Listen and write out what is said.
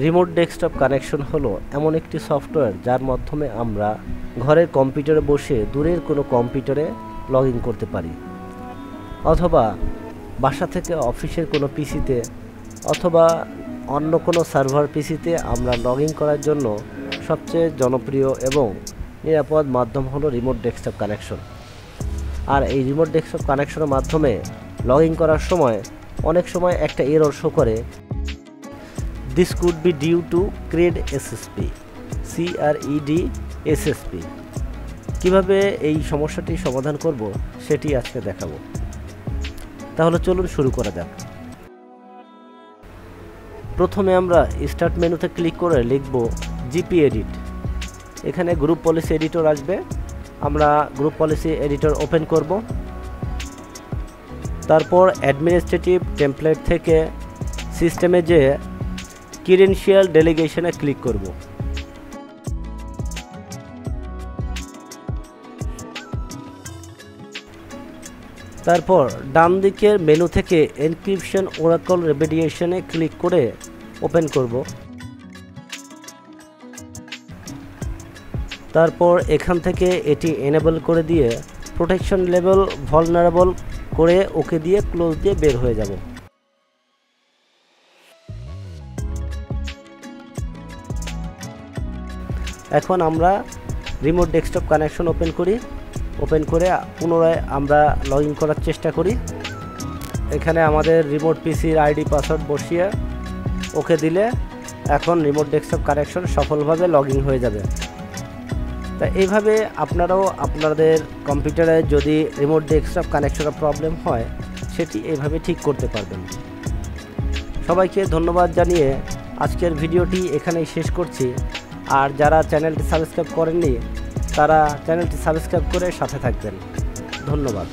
Remote desktop connection হলো এমন একটি সফটওয়্যার যার মাধ্যমে আমরা ঘরের কম্পিউটারে বসে দূরের কোনো কম্পিউটারে লগ ইন করতে পারি, অথবা বাসা থেকে অফিসের কোনো পিসিতে অথবা অন্য কোনো সার্ভার পিসিতে আমরা লগ ইন করার জন্য সবচেয়ে জনপ্রিয় এবং নিরাপদ মাধ্যম হলো রিমোট ডেস্কটপ কানেকশন। আর এই রিমোট ডেস্কটপ কানেকশনের মাধ্যমে লগ ইন করার সময় অনেক সময় একটা এরর শো করে, this could be due to CRED SSP, CRED SSP। কীভাবে এই সমস্যাটি সমাধান করব সেটি আজকে দেখাবো। তাহলে চলুন শুরু করা যাক। প্রথমে আমরা স্টার্ট মেনুতে ক্লিক করে লিখব জিপি এডিট। এখানে গ্রুপ পলিসি এডিটর আসবে, আমরা গ্রুপ পলিসি এডিটর ওপেন করব। তারপর অ্যাডমিনিস্ট্রেটিভ টেমপ্লেট থেকে সিস্টেমে যে ক্রিডেনশিয়াল ডেলিগেশনে ক্লিক করব। তারপর ডান দিকের মেনু থেকে এনক্রিপশন ওরাকল রেমেডিয়েশনে ক্লিক করে ওপেন করব। তারপর এখান থেকে এটি এনেবল করে দিয়ে প্রোটেকশন লেভেল ভালনারেবল করে ওকে দিয়ে ক্লোজ দিয়ে বের হয়ে যাব। এখন আমরা রিমোট ডেস্কটপ কানেকশন ওপেন করি। ওপেন করে পুনরায় আমরা লগ ইন করার চেষ্টা করি। এখানে আমাদের রিমোট পিসির আইডি পাসওয়ার্ড বসিয়ে ওকে দিলে এখন রিমোট ডেস্কটপ কানেকশন সফলভাবে লগ ইন হয়ে যাবে। তা এইভাবে আপনারাও আপনাদের কম্পিউটারে যদি রিমোট ডেস্কটপ কানেকশনের প্রবলেম হয় সেটি এইভাবে ঠিক করতে পারবেন। সবাইকে ধন্যবাদ জানিয়ে আজকের ভিডিওটি এখানেই শেষ করছি। আর যারা চ্যানেলটি সাবস্ক্রাইব করেননি তারা চ্যানেলটি সাবস্ক্রাইব করে সাথে থাকবেন। ধন্যবাদ।